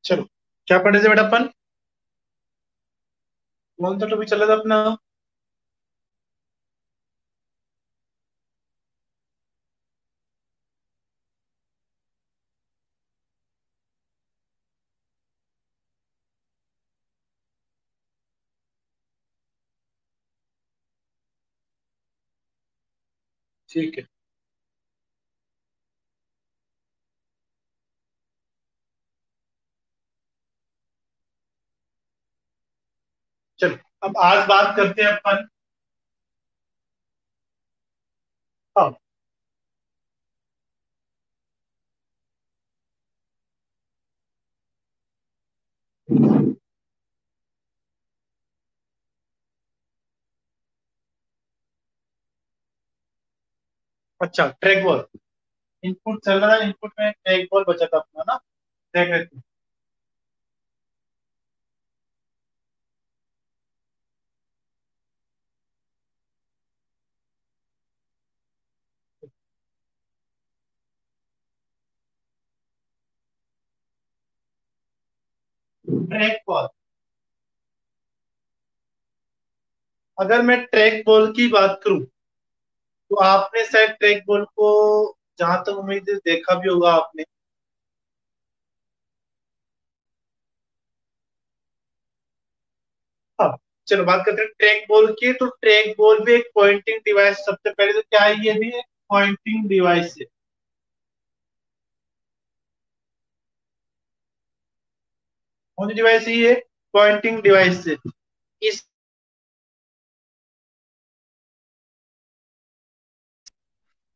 चलो, क्या पढ़े थे बेटा अपन? कौन सा टॉपिक चल रहा था अपना? ठीक है। चलो, अब आज बात करते हैं अपन। हाँ। अच्छा, ट्रैक बॉल। इनपुट चल रहा है, इनपुट में ट्रैक बॉल बचा था अपना ना। देख लेते हैं ट्रैक बॉल। अगर मैं ट्रैक बॉल की बात करूं तो आपने शायद ट्रैक बॉल को, जहां तक उम्मीद है, देखा भी होगा आपने। हाँ। चलो बात करते हैं ट्रैक बॉल की। तो ट्रैक बॉल भी एक पॉइंटिंग डिवाइस, सबसे पहले तो क्या है, ये भी एक पॉइंटिंग डिवाइस है। कौन सी डिवाइस है ये? पॉइंटिंग डिवाइस है। इस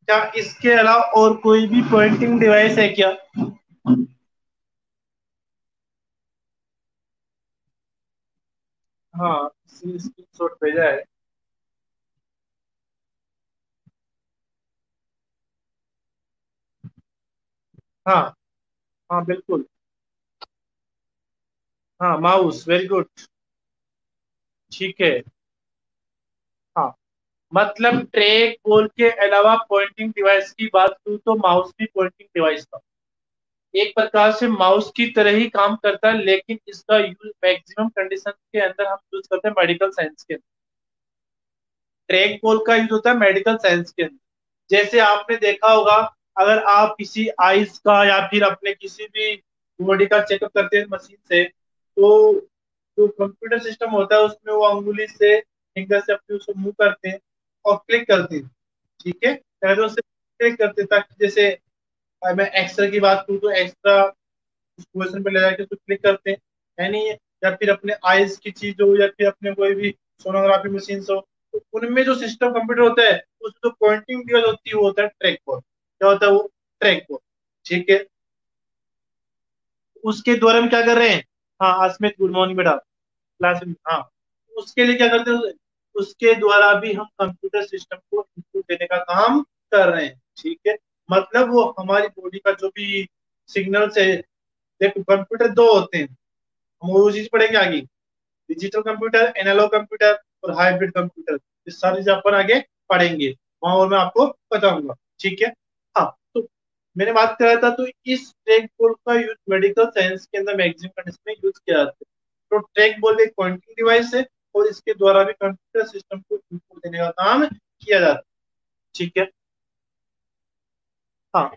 क्या इसके अलावा और कोई भी पॉइंटिंग डिवाइस है क्या? हाँ, स्क्रीनशॉट भेजा है। हाँ। हाँ बिल्कुल। हाँ, माउस, वेरी गुड। ठीक है। हाँ, मतलब ट्रैक बॉल के अलावा पॉइंटिंग डिवाइस की बात करूँ तो माउस भी पॉइंटिंग डिवाइस था। एक प्रकार से माउस की तरह ही काम करता है, लेकिन इसका यूज मैक्सिमम कंडीशन के अंदर हम यूज करते हैं मेडिकल साइंस के अंदर। ट्रैक बॉल का यूज होता है मेडिकल साइंस के अंदर। जैसे आपने देखा होगा, अगर आप किसी आइज का या फिर अपने किसी भी बॉडी का चेकअप करते हैं मशीन से, तो जो कंप्यूटर सिस्टम होता है उसमें वो अंगुली से, फिंगर से अपने उसको मूव करते हैं और क्लिक करते हैं। ठीक है, पहले तो उससे क्लिक करते हैं ताकि जैसे मैं एक्सरे की बात करूँ तो एक्सरा उस पोजिशन पे ले जाके उसको क्लिक करते हैं, है नहीं? या फिर अपने आईज की चीज हो या फिर अपने कोई भी सोनोग्राफी मशीन हो, तो उनमें जो सिस्टम कंप्यूटर होता है, उसमें जो पॉइंटिंग डिवाइस होती है वो होता है ट्रैक बॉल। क्या होता है वो? Track ball. ठीक है। उसके द्वारा हम क्या कर रहे हैं? हाँ, अस्मित, गुड मॉर्निंग बेटा। क्लास में, हाँ। उसके लिए क्या करते हैं? उसके द्वारा भी हम कंप्यूटर सिस्टम को इनपुट देने का काम कर रहे हैं। ठीक है। मतलब वो हमारी बॉडी का जो भी सिग्नल्स है। देखो, कंप्यूटर दो होते हैं, हम वो चीज पढ़ेंगे आगे। डिजिटल कंप्यूटर, एनालॉग कंप्यूटर और हाइब्रिड कंप्यूटर, ये सारी चीजें अपन आगे पढ़ेंगे वहां, और मैं आपको बताऊंगा। ठीक है। हाँ। तो मैंने बात कर रहा था, तो इस ट्रैक बॉल का यूज मेडिकल साइंस के अंदर मैक्सिमम कंडीशन में यूज किया जाता है। तो ट्रैक बॉल एक पॉइंटिंग डिवाइस है और इसके द्वारा भी कंप्यूटर सिस्टम को इनपुट देने का काम किया जाता है। ठीक है। हाँ।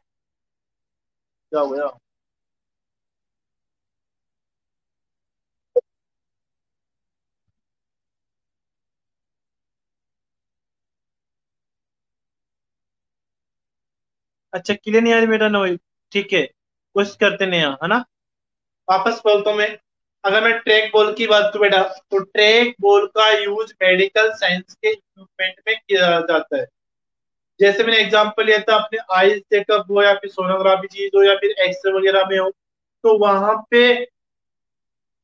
क्या हुआ? अच्छा, क्लियर नहीं आ रही बेटा नोई? ठीक है, कोशिश करते नहीं, है ना? वापस बोलता हूं मैं। अगर मैं ट्रैक बॉल की बात करूं बेटा, तो ट्रैक बॉल का यूज मेडिकल साइंस के इक्विपमेंट में किया जाता है। जैसे मैंने एग्जांपल लिया था, अपने आईज चेकअप हो या फिर सोनोग्राफी चीज हो या फिर एक्सरे वगैरह में हो, तो वहां पे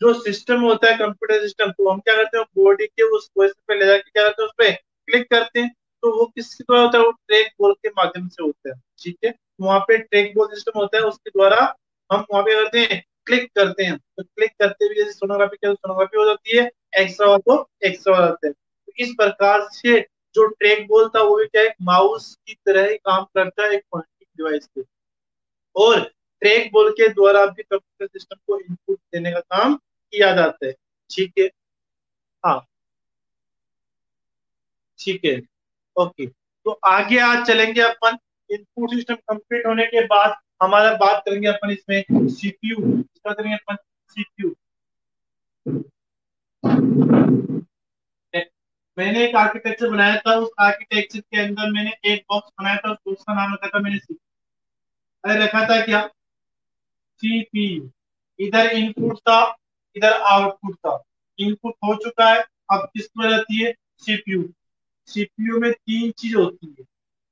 जो सिस्टम होता है कंप्यूटर सिस्टम, तो हम क्या करते हैं, बॉडी के उस पोजिशन पे ले जाके क्या करते हैं, उस पर क्लिक करते हैं। तो वो किसके द्वारा होता है? वो ट्रैक बॉल के माध्यम से होता है। ठीक है, वहां पे ट्रैक बॉल सिस्टम होता है, उसके द्वारा हम वहां पे करते हैं, क्लिक करते हैं। तो क्लिक करते हुए जैसे सोनोग्राफी के सोनोग्राफी हो जाती है, एक्सरा हो तो एक्सरा हो जाता है। तो इस प्रकार से जो ट्रैक बॉल था वो भी क्या है, एक माउस की तरह ही काम करता है, एक पॉइंटिंग डिवाइस पे। और ट्रैक बॉल के द्वारा भी कंप्यूटर सिस्टम को इनपुट देने का काम किया जाता है। ठीक है। हाँ, ठीक है। ओके, तो आगे आज चलेंगे अपन। इनपुट सिस्टम कंप्लीट होने के बाद हमारा बात करेंगे अपन इसमें सीपीयू, इसका करेंगे अपन सीपीयू। मैंने एक आर्किटेक्चर बनाया था, उस आर्किटेक्चर के अंदर मैंने एक बॉक्स बनाया था, उस बॉक्स का नाम रखा था मैंने सीपीयू। अरे रखा था क्या, सीपीयू। इधर इनपुट था, इधर आउटपुट था। इनपुट हो चुका है, अब किसमें रहती है, सीपीयू। सीपीयू में तीन चीज होती है।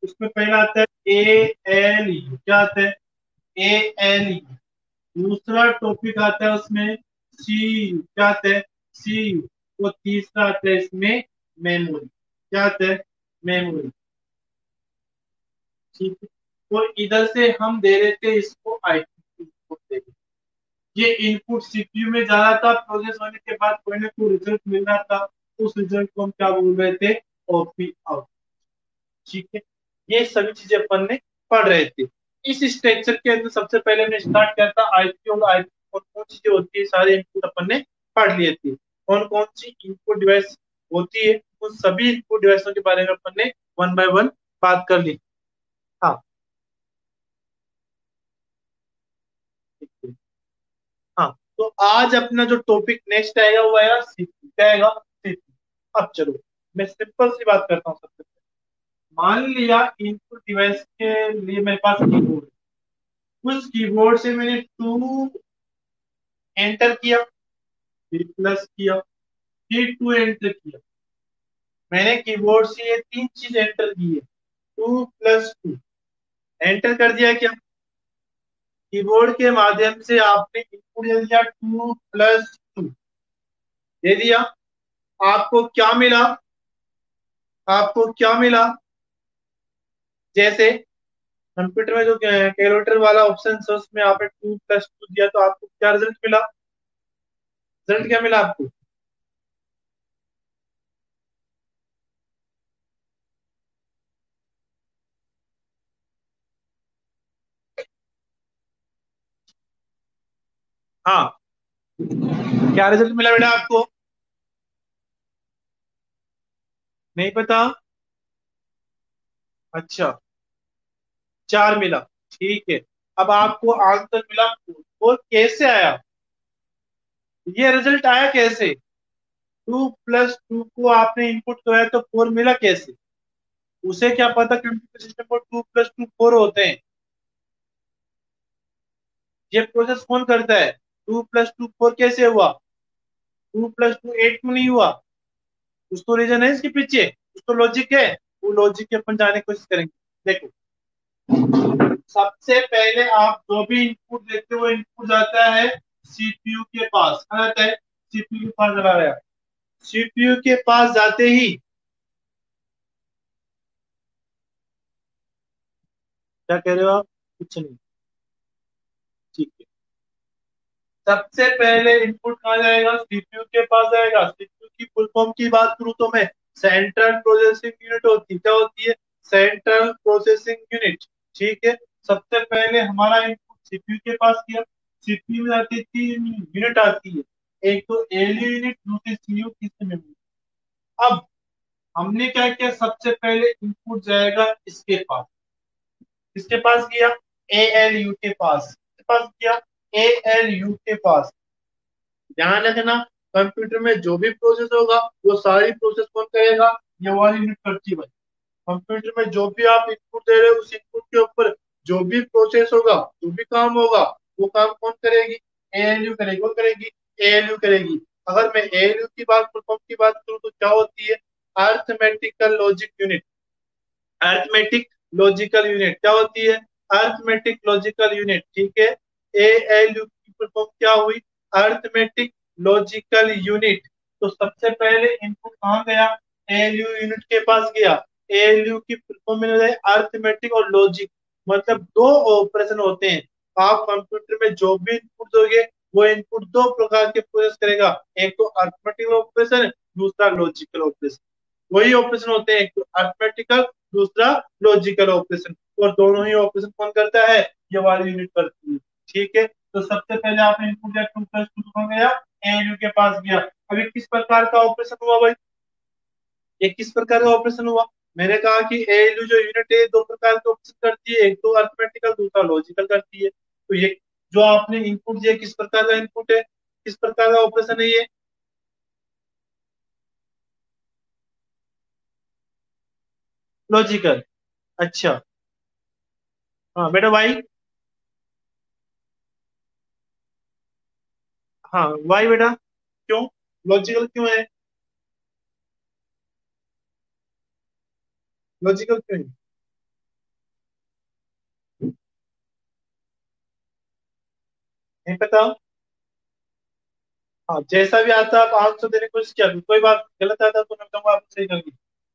उसमें पहला आता है ए एल यू, क्या आता है, ए एल यू। दूसरा टॉपिक आता है उसमें सी यू, क्या आता है, सी यू। वो तीसरा आता है इसमें मेमोरी, क्या आता है, मेमोरी। ठीक है। तो इधर से हम दे रहे थे इसको आईपी इनपुट दे रहे थे। ये इनपुट सीपीयू में जा रहा था, प्रोसेस होने के बाद कोई ना कोई रिजल्ट मिल रहा था। उस रिजल्ट को हम क्या बोल रहे थे, ओपी आउट। ठीक है। ये सभी चीजें अपन ने पढ़ रहे थे। इस स्ट्रक्चर के अंदर सबसे पहले हमने स्टार्ट किया था आईपी, और आईपी कौन कौन चीजें होती है, सारे इनपुट अपन ने पढ़ लिए थे। कौन कौन सी इनपुट डिवाइस होती है, उन सभी इनपुट डिवाइसों के बारे में अपन ने वन बाय वन बात कर ली। हाँ, ठीक है। हाँ, तो आज अपना जो टॉपिक नेक्स्ट आएगा वो आएगा सीपीयू, क्या आएगा, सीपीयू। अब चलो, मैं सिंपल सी बात करता हूँ सबसे पहले। मान लिया इनपुट डिवाइस के लिए मेरे पास कीबोर्ड है। उस कीबोर्ड से मैंने टू एंटर किया, फिर प्लस किया, फिर टू एंटर किया। मैंने कीबोर्ड से ये तीन चीज एंटर की है, टू प्लस टू। एंटर कर दिया क्या, कीबोर्ड के माध्यम से आपने इनपुट दे दिया टू प्लस टू, दे दिया। आपको क्या मिला, आपको क्या मिला, जैसे कंप्यूटर में जो कैलकुलेटर वाला ऑप्शन है उसमें आपने टू प्लस टू दिया तो आपको क्या रिजल्ट मिला, रिजल्ट क्या मिला आपको, हाँ, क्या रिजल्ट मिला बेटा आपको, नहीं पता, अच्छा, चार मिला। ठीक है। अब आपको आंसर मिला फोर। फोर कैसे आया, ये रिजल्ट आया कैसे, टू प्लस टू को आपने इनपुट कराया तो फोर मिला कैसे। उसे क्या पता कंप्यूटर सिस्टम को टू प्लस टू फोर होते हैं। ये प्रोसेस कौन करता है, टू प्लस टू फोर कैसे हुआ, टू प्लस टू एट में नहीं हुआ। कुछ तो रीजन है इसके पीछे, कुछ तो लॉजिक है। वो लॉजिक के अपन जाने की कोशिश करेंगे। देखो, सबसे पहले आप जो भी इनपुट देते हो वो इनपुट जाता है सीपीयू के पास, क्या जाता है, सीपीयू के पास चला गया। सीपीयू के पास जाते ही, क्या कह रहे हो आप, कुछ नहीं, ठीक है। सबसे पहले इनपुट कहाँ जाएगा, सीपीयू के पास जाएगा। सीपीयू की फुल फॉर्म की बात करूं तो मैं, सेंट्रल प्रोसेसिंग यूनिट होती है, क्या होती है, सेंट्रल प्रोसेसिंग यूनिट। ठीक है। सबसे पहले हमारा इनपुट सीपीयू के पास किया। सीपीयू में आती है तीन यूनिट आती है, एक तो एलयू यूनिट, दूसरी सीयू, तीसरी मेमोरी। अब हमने क्या किया, सबसे पहले इनपुट जाएगा इसके पास, किसके पास गया, ए एल यू के पास, किसके पास गया, ए एल यू के पास। ध्यान रखना, कंप्यूटर में जो भी प्रोसेस होगा वो सारी प्रोसेस कौन करेगा, ये वाली यूनिट करती है। कंप्यूटर में जो भी आप इनपुट दे रहे हो उस इनपुट के ऊपर जो भी प्रोसेस होगा, जो भी काम होगा, वो काम कौन करेगी, एएलयू करेगी, कौन करेगी, एएलयू करेगी। अगर मैं एएलयू की बात, फुल फॉर्म की बात करूँ तो क्या होती है, arithmetical logic unit. Arithmetic logical unit क्या होती है, अर्थमेटिक लॉजिकल यूनिट। ठीक है। ए एल यू की फुल फॉर्म क्या हुई, अर्थमेटिक लॉजिकल यूनिट। तो सबसे पहले इनपुट कहाँ गया, एएलयू यूनिट के पास गया। एएलयू की फुल फॉर्म में अर्थमेटिक और लॉजिक, मतलब दो ऑपरेशन होते हैं। आप कंप्यूटर में जो भी इनपुट दोगे वो इनपुट दो प्रकार के प्रोसेस करेगा, एक तो अर्थमेटिक ऑपरेशन, दूसरा लॉजिकल ऑपरेशन। वही ऑपरेशन होते हैं, एक तो अर्थमेटिकल, दूसरा लॉजिकल ऑपरेशन। और दोनों ही ऑपरेशन कौन करता है, ये वाली यूनिट करती है। ठीक है, तो सबसे पहले आपने इनपुट दिया 2 + 2 कहाँ गया, एएलयू के पास गया। अब ये किस प्रकार का ऑपरेशन हुआ भाई, ये किस प्रकार का ऑपरेशन हुआ। मैंने कहा कि एएलयू जो यूनिट है दो प्रकार के ऑपरेशन करती है, एक तो अर्थमेटिकल, दूसरा लॉजिकल करती है। तो ये जो आपने इनपुट दिया किस प्रकार का इनपुट है, किस प्रकार का ऑपरेशन है ये, लॉजिकल। अच्छा, हाँ बेटा वाई, हाँ वाई बेटा, क्यों लॉजिकल क्यों है, लॉजिकल क्यों है, नहीं पता। हाँ जैसा भी आता आप आंसर देने की कोशिश किया, कोई बात गलत आता तो मैं कहूँगा आप सही कर दी,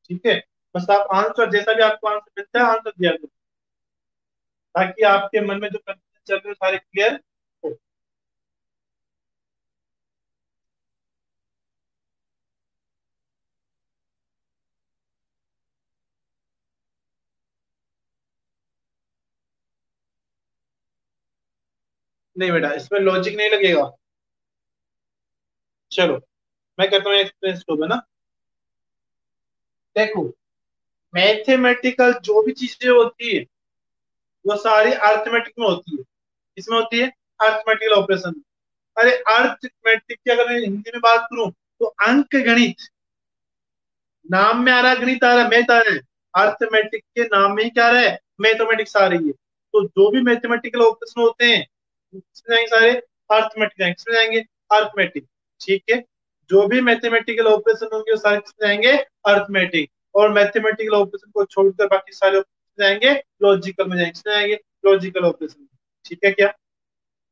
ठीक है। बस आप आंसर जैसा भी आपको आंसर मिलता है आंसर दिया करो, ताकि आपके मन में जो कंफ्यूजन चल रहे हो सारे क्लियर हो। नहीं बेटा इसमें लॉजिक नहीं लगेगा। चलो मैं कहता हूँ एक्सपीरियंस स्टोव है ना। देखो, मैथमेटिकल जो भी चीजें होती है वो सारी अर्थमेटिक में होती है, इसमें होती है अर्थमेटिकल ऑपरेशन। अरे अर्थमेटिक की अगर मैं हिंदी में बात करूं तो अंक गणित, नाम में आ रहा है गणित आ रहा है, मैथ आ रहा है, अर्थमेटिक के नाम में ही क्या आ रहा है, मैथमेटिक्स आ रही है। तो जो भी मैथमेटिकल ऑपरेशन होते हैं किसमें जाएंगे सारे, अर्थमेटिक जाएंगे, किसमें जाएंगे, अर्थमेटिक। ठीक है, जो भी मैथमेटिकल ऑपरेशन होंगे वो सारे किसमें जाएंगे, अर्थमेटिक। और मैथमेटिकल ऑपरेशन को छोड़कर बाकी सारे ऑपरेशन जाएंगे लॉजिकल में, जाएंगे किसमें जाएंगे, लॉजिकल ऑपरेशन। ठीक है क्या,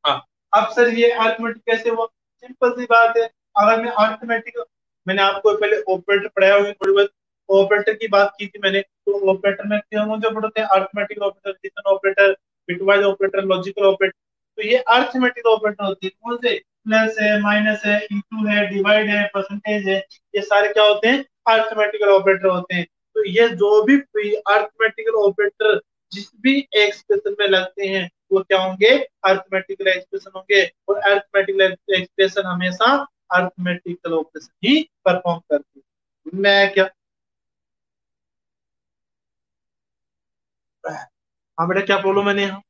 हाँ। अब सर ये अर्थमेटिक कैसे हुआ, सिंपल सी बात है। अगर मैं अर्थमेटिक, मैंने आपको पहले ऑपरेटर पढ़ाया हुआ थोड़ी बहुत, ऑपरेटर की बात की थी मैंने, तो ऑपरेटर में क्यों जो पढ़ते हैं, arithmetic operator, division operator, bitwise operator, logical operator. तो ये अर्थमेटिक ऑपरेटर होते हैं, कौन से, प्लस है, माइनस है, इंटू है, डिवाइड है, परसेंटेज है, ये सारे क्या होते हैं, अर्थमेटिकल ऑपरेटर होते हैं। तो ये जो भी अर्थमेटिकल ऑपरेटर जिस भी एक्सप्रेशन में लगते हैं वो क्या होंगे, अर्थमेटिकल एक्सप्रेशन होंगे। और अर्थमेटिकल एक्सप्रेशन हमेशा अर्थमेटिकल ऑपरेशन ही परफॉर्म करती है। मैं क्या, हाँ बेटा क्या बोलूं मैंने यहाँ,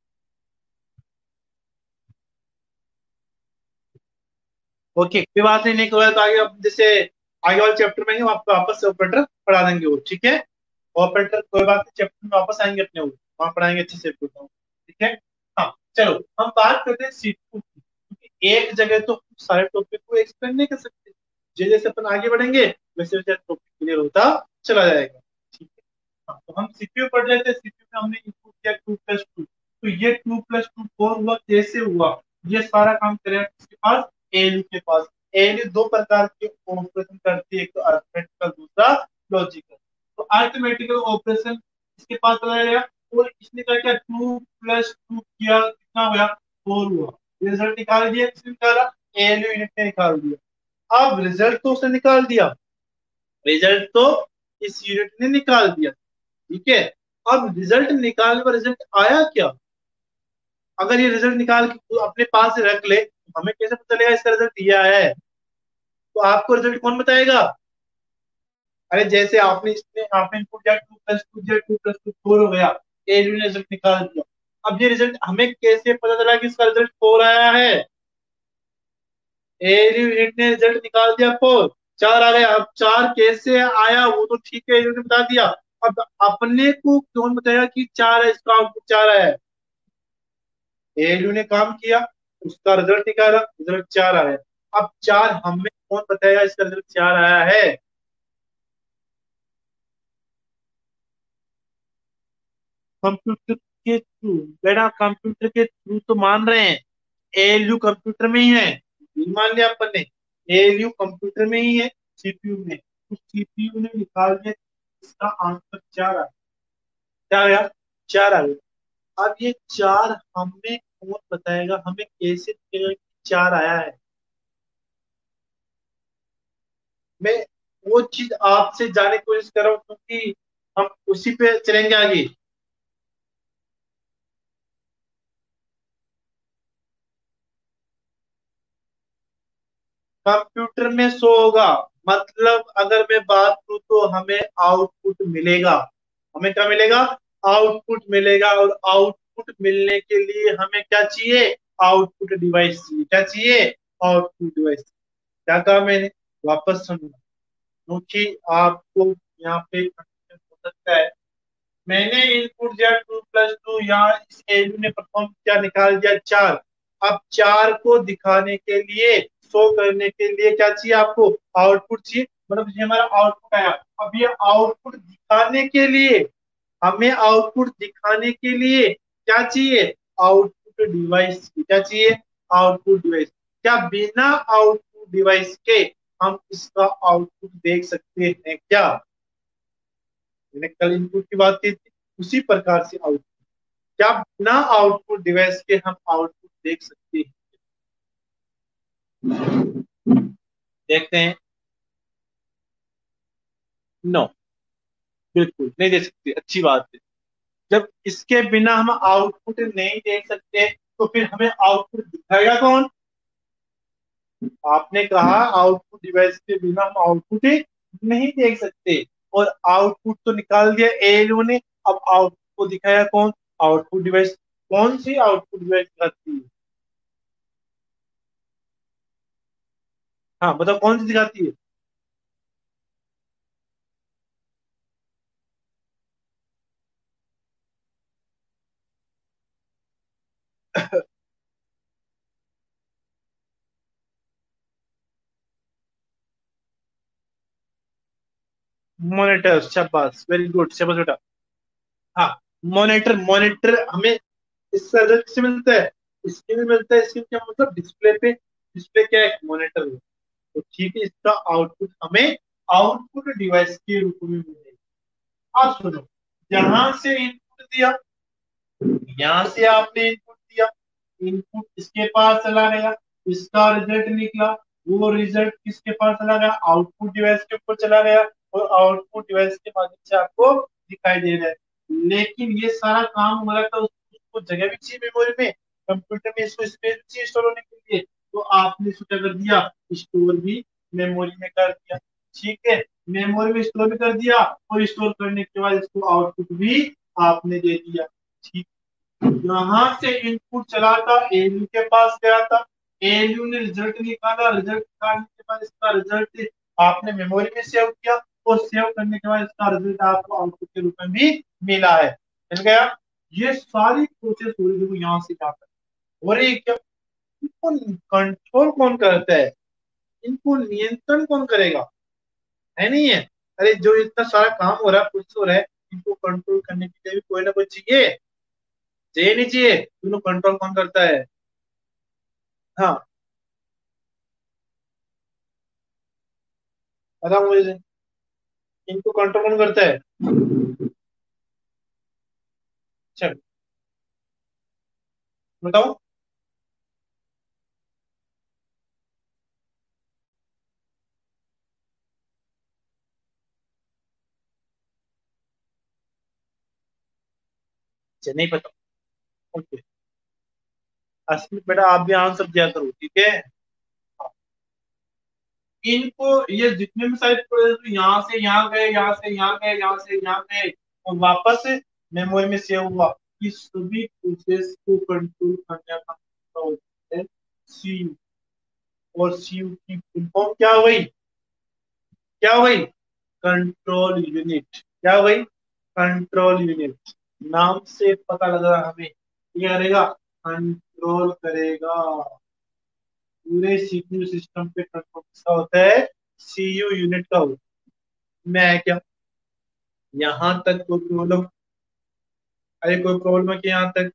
ओके कोई बात नहीं, नहीं कोई तो आगे अब जैसे आगे वाले चैप्टर में ही हम आपको वापस से ऑपरेटर पढ़ा देंगे वो, ठीक है। ऑपरेटर कोई बात नहीं, चैप्टर में वापस आएंगे अपने वो, वहां पढ़ाएंगे अच्छे से बोलता हूँ, ठीक है। हाँ चलो हम बात करते हैं सीटू की, क्योंकि एक जगह तो हम सारे टॉपिक को एक्सप्लेन नहीं कर सकते, जैसे जैसे अपन आगे बढ़ेंगे वैसे वैसे टॉपिक क्लियर होता चला जाएगा, ठीक है। हाँ, तो हम सीपीयू पढ़ रहे थे, सीपीयू में हमने इनपुट किया 2 + 2, तो ये 2 + 2 4 हुआ, कैसे हुआ, ये सारा काम करें किसके पास, एएलयू के पास। एएलयू दो प्रकार के ऑपरेशन करती है, एक तो अर्थमेटिकल, दूसरा लॉजिकल। तो अर्थमेटिकल ऑपरेशन इसके पास लगाया गया, और इसने क्या किया, 2 + 2 किया, कितना हुआ, 4 हुआ। रिजल्ट निकाल दिया, किसने निकाला, एएलयू यूनिट ने निकाल दिया। अब रिजल्ट तो उसने निकाल दिया, रिजल्ट तो इस यूनिट ने निकाल दिया, ठीक है। अब रिजल्ट निकालने पर रिजल्ट आया क्या, अगर ये रिजल्ट निकाल के तू अपने पास से रख ले तो हमें कैसे पता चलेगा इसका रिजल्ट ये आया है, तो आपको रिजल्ट कौन बताएगा। अरे जैसे आपने इसमें आपने इनपुट दिया 2 + 2 दिया, 2 + 2 4 हो गया, ए ने रिजल्ट निकाल दिया। अब ये रिजल्ट हमें कैसे पता चला कि इसका रिजल्ट 4 आया है, ए यूनिट ने रिजल्ट निकाल दिया 4, 4 आ गया। अब 4 कैसे आया वो तो ठीक है, यूनिट ने बता दिया। अब अपने को कौन बताएगा कि 4 है, इसका आउटपुट 4 आया है, एलयू ने काम किया, उसका रिजल्ट निकाला, रिजल्ट 4 आया। अब 4 हमें कौन बताएगा इसका रिजल्ट 4 आया है, कंप्यूटर के थ्रू। बेटा कंप्यूटर के थ्रू तो मान रहे हैं, एलयू कंप्यूटर में ही है, नहीं मान लिया अपन ने, एलयू कंप्यूटर में ही है, सीपीयू में, तो सीपीयू ने निकाल दिया, इसका आंसर 4 आ, क्या आया, 4 आ गया। अब ये 4 हमें कौन बताएगा, हमें कैसे पता कि 4 आया है। मैं वो चीज आपसे जानने की कोशिश कर रहा हूँ, क्योंकि हम उसी पे चलेंगे आगे। कंप्यूटर में शो होगा, मतलब अगर मैं बात करूं तो हमें आउटपुट मिलेगा। हमें क्या मिलेगा? आउटपुट मिलेगा। और आउटपुट मिलने के लिए हमें क्या चाहिए? आउटपुट डिवाइस चाहिए। क्या चाहिए? Output device. क्या कहा मैंने? वापस सुनना, क्योंकि आपको यहाँ पे confusion हो सकता है। मैंने इनपुट दिया 2 + 2, यहाँ इस एलयू ने परफॉर्म किया, निकाल दिया 4। अब 4 को दिखाने के लिए, शो करने के लिए क्या चाहिए आपको? आउटपुट चाहिए। मतलब ये हमारा आउटपुट आया। अब ये आउटपुट दिखाने के लिए, हमें आउटपुट दिखाने के लिए क्या चाहिए? Output device. क्या चाहिए? Output device. क्या बिना आउटपुट डिवाइस के हम इसका आउटपुट देख सकते हैं क्या? मैंने कल इनपुट की बात की थी, उसी प्रकार से आउटपुट। क्या बिना आउटपुट डिवाइस के हम आउटपुट देख सकते हैं? देखते हैं। नो, बिल्कुल नहीं देख सकते। अच्छी बात है। जब इसके बिना हम आउटपुट नहीं देख सकते, तो फिर हमें आउटपुट दिखाएगा कौन? आपने कहा आउटपुट डिवाइस के बिना हम आउटपुट नहीं देख सकते, और आउटपुट तो निकाल दिया एएलयू ने। अब आउटपुट को दिखाया कौन? Output device. कौन सी आउटपुट डिवाइस दिखाती है? हाँ बताओ, कौन सी दिखाती है? मॉनिटर। शाबाश, वेरी गुड, शाबाश बेटा। हाँ, मॉनिटर। मॉनिटर हमें इससे रिजल्ट किससे मिलता है? इसके भी मिलता है। इसके क्या मतलब? डिस्प्ले पे। डिस्प्ले क्या है? मॉनिटर है। तो ठीक है, इसका आउटपुट हमें आउटपुट डिवाइस के रूप में मिलेगा। अब सुनो, यहां से इनपुट दिया, यहां से आपने इनपुट दिया, इनपुट इसके पास चला गया, इसका रिजल्ट निकला। वो रिजल्ट किसके पास चला गया? आउटपुट डिवाइस के ऊपर चला गया, और आउटपुट डिवाइस के माध्यम से आपको दिखाई दे रहा है। लेकिन ये सारा काम हो रहा था, उसको जगह भी चाहिए मेमोरी में, कंप्यूटर में इसको स्पेस भी चाहिए स्टोर होने के लिए। तो आपने इसको क्या कर दिया? स्टोर भी मेमोरी में कर दिया। ठीक है, मेमोरी में स्टोर भी कर दिया, और स्टोर करने के बाद इसको आउटपुट भी आपने दे दिया। ठीक। यहाँ से इनपुट चला था, एएलयू के पास गया था, एएलयू ने रिजल्ट निकाला, रिजल्ट निकालने के बाद इसका रिजल्ट आपने मेमोरी में सेव किया, और सेव करने के बाद इसका रिजल्ट आपको आउटपुट के रूप में भी मिला है। मिल गया। ये सारी प्रोसेस हो रही है यहाँ से जाकर। हो रही है क्या? इनको कंट्रोल कौन करता है? इनको नियंत्रण कौन करेगा? है नहीं है? अरे जो इतना सारा काम हो रहा है, कुछ हो रहा है, इनको कंट्रोल करने के लिए भी कोई ना कोई चाहिए। चाहिए नहीं चाहिए? इनको कंट्रोल कौन करता है? हाँ, बताओ मुझे। इनको कंट्रोल कौन करता है? चल, बताओ। अच्छा, नहीं पता। ओके। असली बेटा आप भी आंसर दिया करो, ठीक है? हाँ। इनको, ये जितने भी सारे प्रोसेस यहाँ से यहाँ गए, यहाँ से यहाँ गए, यहाँ से यहाँ गए, और वापस मेमोरी में सेव हुआ, इस सभी प्रोसेस को कंट्रोल करने का तरीका होता है सीयू। और सीयू की फुल फॉर्म क्या हो गई? क्या हो गई? Control unit. क्या हो गई? Control unit. नाम से पता लग रहा हमें, ये करेगा, कंट्रोल करेगा। पूरे सीपीयू सिस्टम पे कंट्रोल किसका होता है? सीयू यूनिट का होता है। मैं क्या, यहाँ तक कोई प्रॉब्लम? अरे कोई प्रॉब्लम है कि यहाँ तक?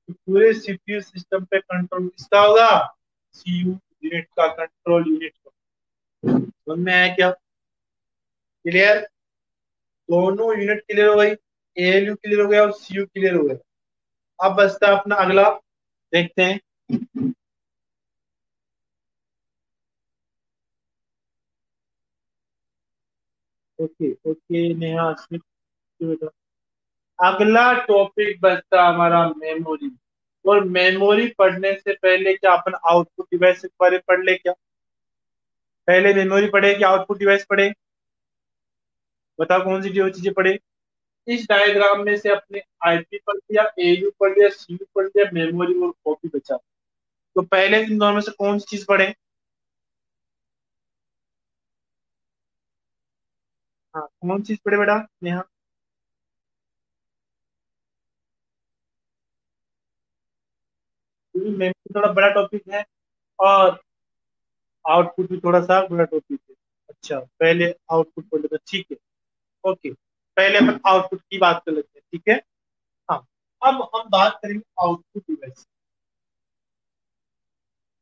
पूरे सीपीयू सिस्टम पे कंट्रोल किसका होगा? सीयू यूनिट का, कंट्रोल यूनिट का। तो मैं क्या, क्लियर? दोनों यूनिट क्लियर हो गई, एएलयू क्लियर हो गया और सीयू क्लियर हो गया। अब बचता है अपना अगला, देखते हैं। ओके ओके नेहा स्मिथ, बेटा। अगला टॉपिक बचता हमारा मेमोरी। और मेमोरी पढ़ने से पहले क्या अपन आउटपुट डिवाइस के बारे में पढ़ ले क्या? पहले मेमोरी पढ़े कि आउटपुट डिवाइस पढ़े? बताओ कौन सी दो चीजें पढ़े? इस डायग्राम में से अपने आईपी पढ़ लिया, एयू पढ़ लिया, सीयू पढ़ लिया, मेमोरी और कॉपी बचा। तो पहले इन दोनों में से कौन सी चीज पढ़े? हाँ, कौन सी चीज पढ़े बेटा नेहा? क्योंकि मेमोरी थोड़ा बड़ा टॉपिक है और आउटपुट भी थोड़ा सा बड़ा टॉपिक है। अच्छा, पहले आउटपुट पढ़ लेते हैं, ठीक है। ओके, पहले अपन आउटपुट की बात कर लेते हैं, ठीक है। हाँ, अब हम बात करेंगे आउटपुट डिवाइस।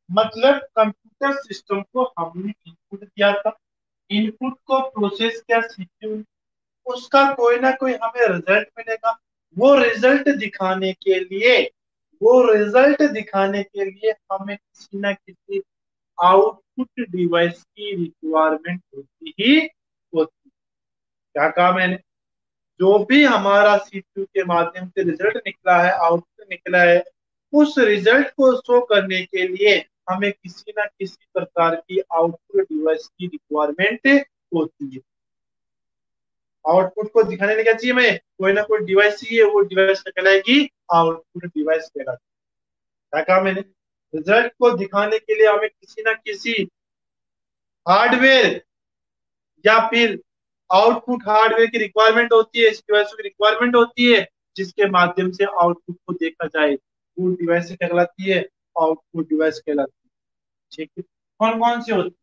मतलब कंप्यूटर सिस्टम को हमने इनपुट दिया था, इनपुट को प्रोसेस किया सीपीयू, उसका कोई ना कोई हमें रिजल्ट मिलेगा। वो रिजल्ट दिखाने के लिए वो रिजल्ट दिखाने के लिए हमें किसी ना किसी आउटपुट डिवाइस की रिक्वायरमेंट होती ही होती। क्या कहा मैंने? जो भी हमारा सीपीयू के माध्यम से रिजल्ट निकला है, आउटपुट निकला है, उस रिजल्ट को शो करने के लिए हमें किसी ना किसी प्रकार की आउटपुट डिवाइस की रिक्वायरमेंट होती है। आउटपुट को दिखाने के लिए क्या चाहिए? हमें कोई ना कोई डिवाइस चाहिए, वो डिवाइस कहलाएगी आउटपुट डिवाइस कहलाती है। क्या कहा मैंने? रिजल्ट को दिखाने के लिए हमें किसी ना किसी हार्डवेयर या फिर आउटपुट हार्डवेयर की रिक्वायरमेंट होती है, इस डिवाइस की रिक्वायरमेंट होती है, जिसके माध्यम से आउटपुट को देखा जाए, वो डिवाइस कहलाती है आउटपुट डिवाइस कहलाती है। ठीक है, कौन कौन सी होती है?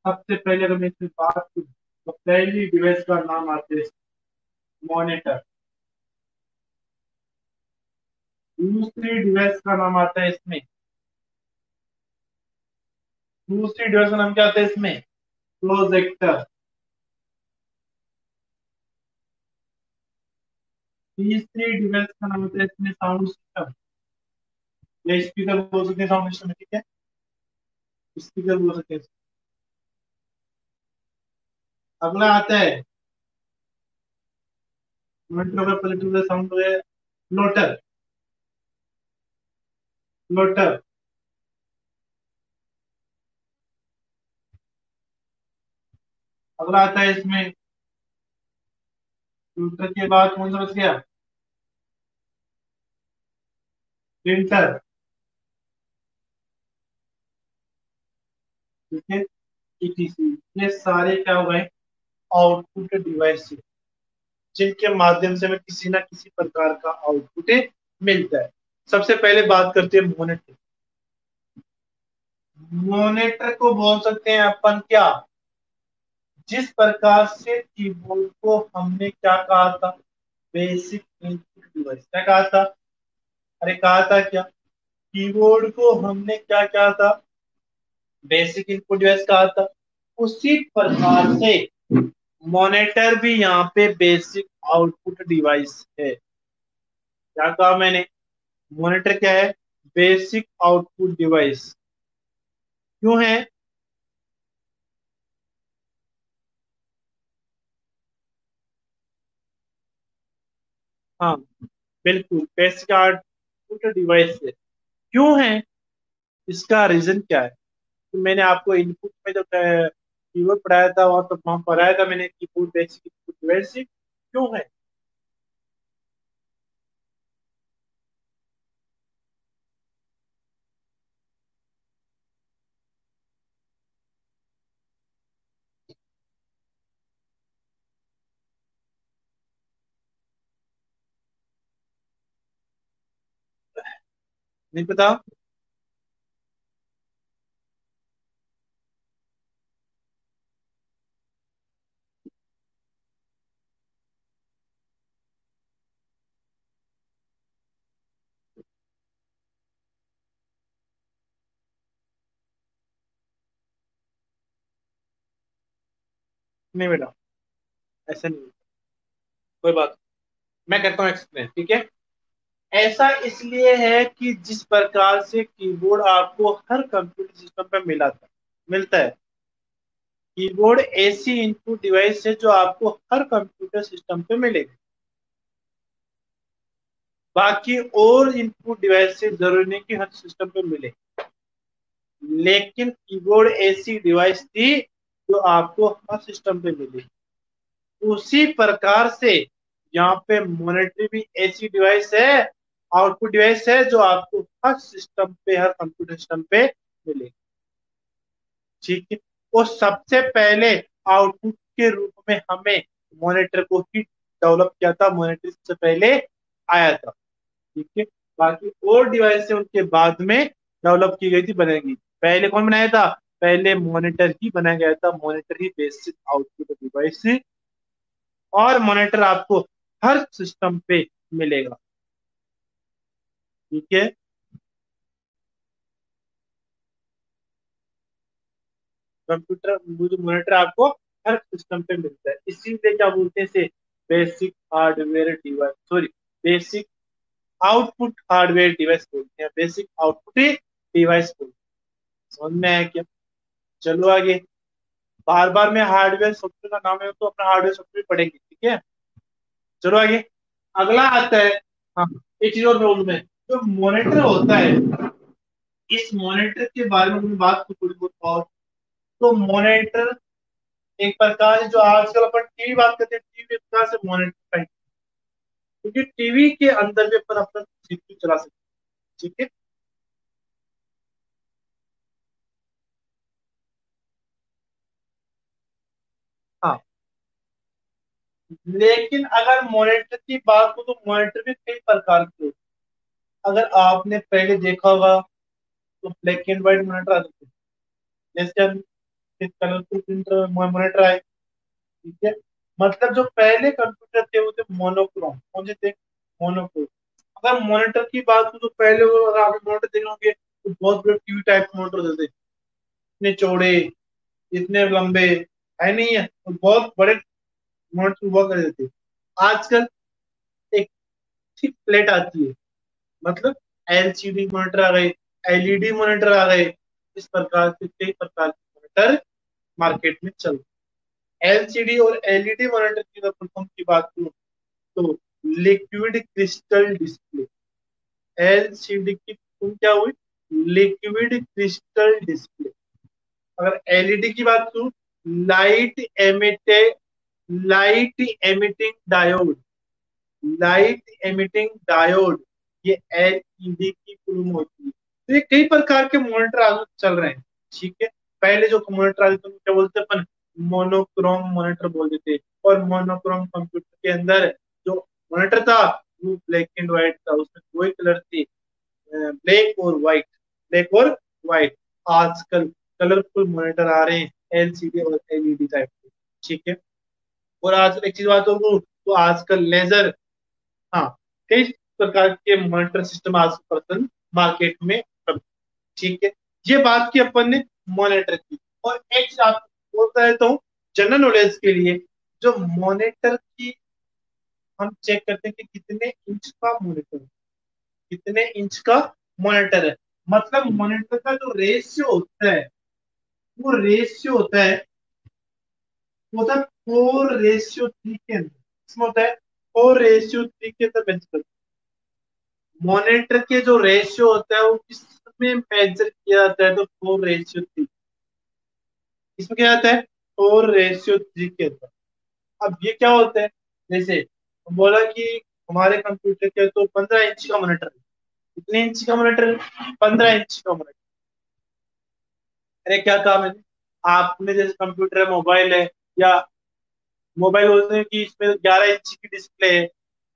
सबसे पहले अगर मैं इसमें बात करूं तो पहली डिवाइस का नाम आता है मॉनिटर। दूसरी डिवाइस का नाम आता है इसमें दूसरी डिवाइस का नाम क्या आता है इसमें? प्रोजेक्टर। तीसरी डिवाइस का नाम होता है इसमें साउंड सिस्टम, या स्पीकर बोल सकते हैं साउंड सिस्टम, ठीक है, स्पीकर बोल सकते हैं। अगला आता है मॉनिटर का पॉलिटिकल साउंड है फ्लोटर। फ्लोटर। अगला आता है इसमें फ्लोटर के बाद कौन सा बच गया? प्रिंटर। ठीक है, ईटीसी। ये सारे क्या हो गए? आउटपुट डिवाइस, जिनके माध्यम से हमें किसी ना किसी प्रकार का आउटपुट मिलता है। सबसे पहले बात करते हैं मॉनिटर। मॉनिटर को बोल सकते हैं अपन क्या? जिस प्रकार से कीबोर्ड को हमने क्या कहा था? Basic input device. क्या कहा था? अरे कहा था क्या? कीबोर्ड को हमने क्या कहा था? बेसिक इनपुट डिवाइस कहा था। उसी प्रकार से मॉनिटर भी यहाँ पे बेसिक आउटपुट डिवाइस है। क्या कहा मैंने? मॉनिटर क्या है? Basic output device. क्यों है? हाँ, बिल्कुल बेसिक आउटपुट डिवाइस है। क्यों है? इसका रीजन क्या है? तो मैंने आपको इनपुट में जो कीवर्ड पढ़ाया था, वहां तो वहां पढ़ाया था मैंने कीबोर्ड बेसिक इनपुट डिवाइस क्यों है। नहीं पता? नहीं बेटा, ऐसा नहीं। कोई बात नहीं। मैं करता हूँ एक्सप्लेन, ठीक है। ऐसा इसलिए है कि जिस प्रकार से कीबोर्ड आपको हर कंप्यूटर सिस्टम पे मिलता है। कीबोर्ड ऐसी इनपुट डिवाइस है जो आपको हर कंप्यूटर सिस्टम पे मिलेगी। बाकी और इनपुट डिवाइस से जरूरी नहीं कि हर सिस्टम पे मिले, लेकिन कीबोर्ड ऐसी डिवाइस थी जो आपको हर सिस्टम पे मिले। उसी प्रकार से यहाँ पे मॉनिटर भी ऐसी डिवाइस है, आउटपुट डिवाइस है, जो आपको हर सिस्टम पे, हर कंप्यूटर सिस्टम पे मिले। ठीक है। और सबसे पहले आउटपुट के रूप में हमें मॉनिटर को ही डेवलप किया था, मॉनिटर से पहले आया था। ठीक है। बाकी और डिवाइस उनके बाद में डेवलप की गई थी, बनेगी। पहले कौन बनाया था? पहले मॉनिटर ही बनाया गया था, मॉनिटर ही बेसिक आउटपुट डिवाइस। और मॉनिटर आपको हर सिस्टम पे मिलेगा। ठीक है। कंप्यूटर, जो मॉनिटर आपको हर सिस्टम पे मिलता है, इसीलिए क्या बोलते हैं इसे? Basic hardware device, sorry, basic output hardware device बोलते हैं, बेसिक आउटपुट डिवाइस बोलते हैं। समझ में आया क्या? चलो आगे। बार बार में हार्डवेयर सॉफ्टवेयर का नाम है तो अपना हार्डवेयर सॉफ्टवेयर पढ़ेंगे। ठीक है। चलो आगे। अगला आता है। हाँ, एक चीज और प्रॉब्लम है। जो मॉनिटर होता है, इस मॉनिटर के बारे में मैं बात करूं थोड़ी बहुत और, तो मॉनिटर एक प्रकार से, जो आजकल अपन टीवी बात करते हैं, टीवी एक प्रकार से मॉनिटर का ही, क्योंकि टीवी के अंदर भी अपन अपना सीपीयू चला सकते हैं। ठीक है। हाँ, लेकिन अगर मॉनिटर की बात हो तो मॉनिटर भी कई प्रकार के होते हैं। अगर आपने पहले देखा होगा तो ब्लैक एंड व्हाइट मॉनिटर आते थे, जैसे हम कलरफुल प्रिंटर मॉनिटर आए। ठीक है। मतलब जो पहले कंप्यूटर थे वो थे मोनोक्रोम, कौन से थे? मोनोक्रोम। अगर मॉनिटर की बात हो तो पहले वो, अगर आप मॉनिटर देख होंगे तो बहुत बड़े टीवी टाइप मॉनिटर होते थे, इतने चौड़े, इतने लंबे, है नहीं है, और बहुत बड़े मॉनिटर हुआ करते थे। आजकल एक ठीक प्लेट आती है, मतलब एलसीडी मॉनिटर आ गए, एलईडी मॉनिटर आ गए। इस प्रकार के कई प्रकार के मॉनिटर मार्केट में चल रहे। एलसीडी और एलईडी मॉनिटर की अगर परफॉर्म की बात करूं तो लिक्विड क्रिस्टल डिस्प्ले, एलसीडी की फुल क्या हुई? Liquid crystal display. अगर एलईडी की बात करूं, light emitted, light emitting diode, light emitting diode, ये एलईडी की फुल होती है। तो ये कई प्रकार के मॉनिटर आज चल रहे हैं। ठीक है। पहले जो मॉनिटर आते थे उनको क्या बोलते हैं अपन? मोनोक्रोम मॉनिटर बोलते थे। और मोनोक्रोम कंप्यूटर के अंदर जो मॉनिटर था वो ब्लैक एंड व्हाइट था, उसमें दो ही कलर थे, ब्लैक और व्हाइट, ब्लैक और व्हाइट। आजकल कलरफुल मॉनिटर आ रहे हैं, एलसीडी और एलईडी टाइप के। ठीक है। और आजकल एक चीज बात करूँ तो आजकल लेजर, हाँ, कई प्रकार के मॉनिटर सिस्टम आज पर्सन मार्केट में उपलब्ध। ठीक है। ये बात की अपन ने मॉनिटर की। और एक चीज आपको बोलता है तो जनरल नॉलेज के लिए, जो मॉनिटर की हम चेक करते हैं कि कितने इंच का मॉनिटर है, कितने इंच का मॉनिटर है। मतलब मॉनिटर का जो रेशियो होता है, वो रेशियो होता है, वो होता है 4:3 के अंदर। इसमें होता है 4:3 के अंदर मेंशन। मॉनिटर के जो रेशियो होता है वो किस में मेजर किया जाता है? तो 4:3। इसमें क्या आता है? 4:3 के अंदर। अब ये क्या होता है? जैसे हम बोला कि हमारे कंप्यूटर के तो 15 इंच का मॉनिटर है। कितने इंच का मॉनिटर है? 15 इंच का मॉनिटर। अरे क्या काम है? आपने जैसे कंप्यूटर है, मोबाइल है, या मोबाइल बोलते हैं कि इसमें 11 इंच की डिस्प्ले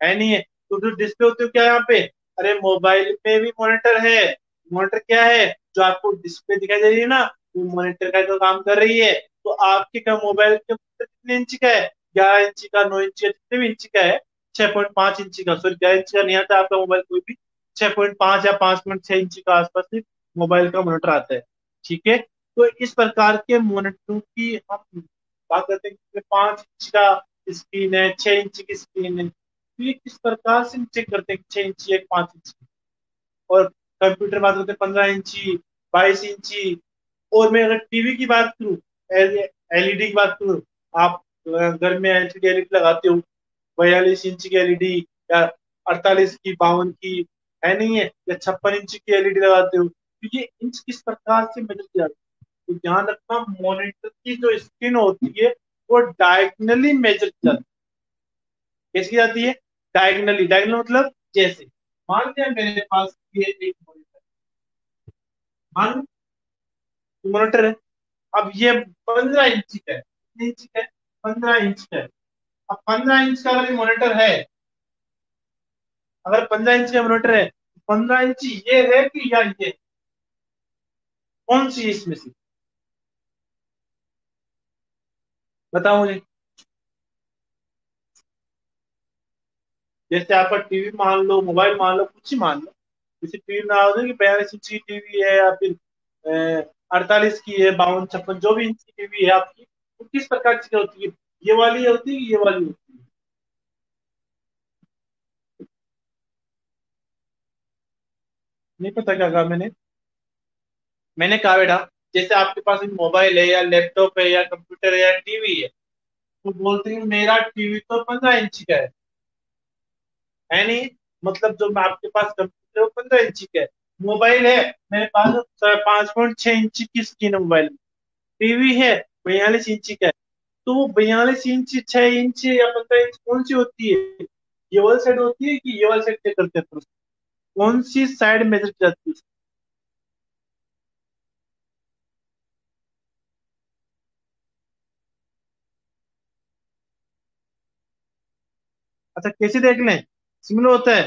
है नहीं है? तो जो डिस्प्ले होती है क्या यहाँ पे? अरे मोबाइल पे भी मॉनिटर है। मॉनिटर क्या है? जो आपको डिस्प्ले दिखाई दे रही है ना, वो मॉनिटर का जो काम कर रही है। तो आपके क्या मोबाइल के मॉनिटर कितने इंच का है? 11 इंच का, 9 इंच का, जितने भी इंच का है, 6.5 इंच का, सॉरी 11 इंच का नहीं आता आपका मोबाइल कोई भी, 6.5 या 5.6 इंच का आसपास में मोबाइल का मॉनिटर आता है। ठीक है। तो इस प्रकार के मॉनिटरों की हम बात करते हैं कि 5 इंच का स्क्रीन है, 6 इंच की स्क्रीन है, तो ये किस प्रकार से चेक करते हैं 6 इंची या 5 इंच की। और कंप्यूटर बात करते हैं 15 इंची, 22 इंची। और मैं अगर टीवी की बात करूँ, एलईडी की बात करूँ, आप घर में एलसीडी एलईडी लगाते हो, 42 इंच की एलईडी, या 48 की, 52 की, है नहीं है, या 56 इंच की एलईडी लगाते हो, तो ये इंच किस प्रकार से मेजर किया जाता है? तो ध्यान रखना मॉनिटर की जो स्क्रीन होती है वो डायगनली मेजर की जाती है। कैसी जाती है? डायगनली। डायगनल मतलब जैसे मान लिया मेरे पास ये एक मॉनिटर, मान मॉनिटर है। अब ये 15 इंच का है। कितने इंच का है? 15 इंच का है। अब 15 इंच का अगर मॉनिटर है, अगर 15 इंच का मॉनिटर है, 15 इंच ये है कि या ये, कौन सी इसमें से? बताओ मुझे। जैसे आपका टीवी मान लो, मोबाइल मान लो, कुछ ही मान लो। जैसे टीवी ना हो कि 42 इंच की टीवी है या फिर 48 की है, 52 56 जो भी इंच की टीवी है आपकी, वो किस प्रकार की होती है? ये वाली होती है, ये वाली होती है? नहीं पता क्या कहा मैंने? मैंने कहा बेटा, जैसे आपके पास एक मोबाइल है या लैपटॉप है या कंप्यूटर है या टीवी है, तो बोलते हैं मेरा टीवी तो 15 इंच का है नहीं? मतलब जो मैं आपके पास कंप्यूटर है वो 15 इंच का है। मोबाइल है मेरे पास 5.6 इंच की स्क्रीन है मोबाइल में। टीवी है 42 इंच का है। तो वो 42 इंच, 6 इंच या 15 इंच कौन सी होती है? ये वाली साइड होती है कि ये वाली साइड चेक करते हैं फिर? कौन सी साइड मेजर की जाती है? अच्छा कैसे देख लें? सिमिलर होता है?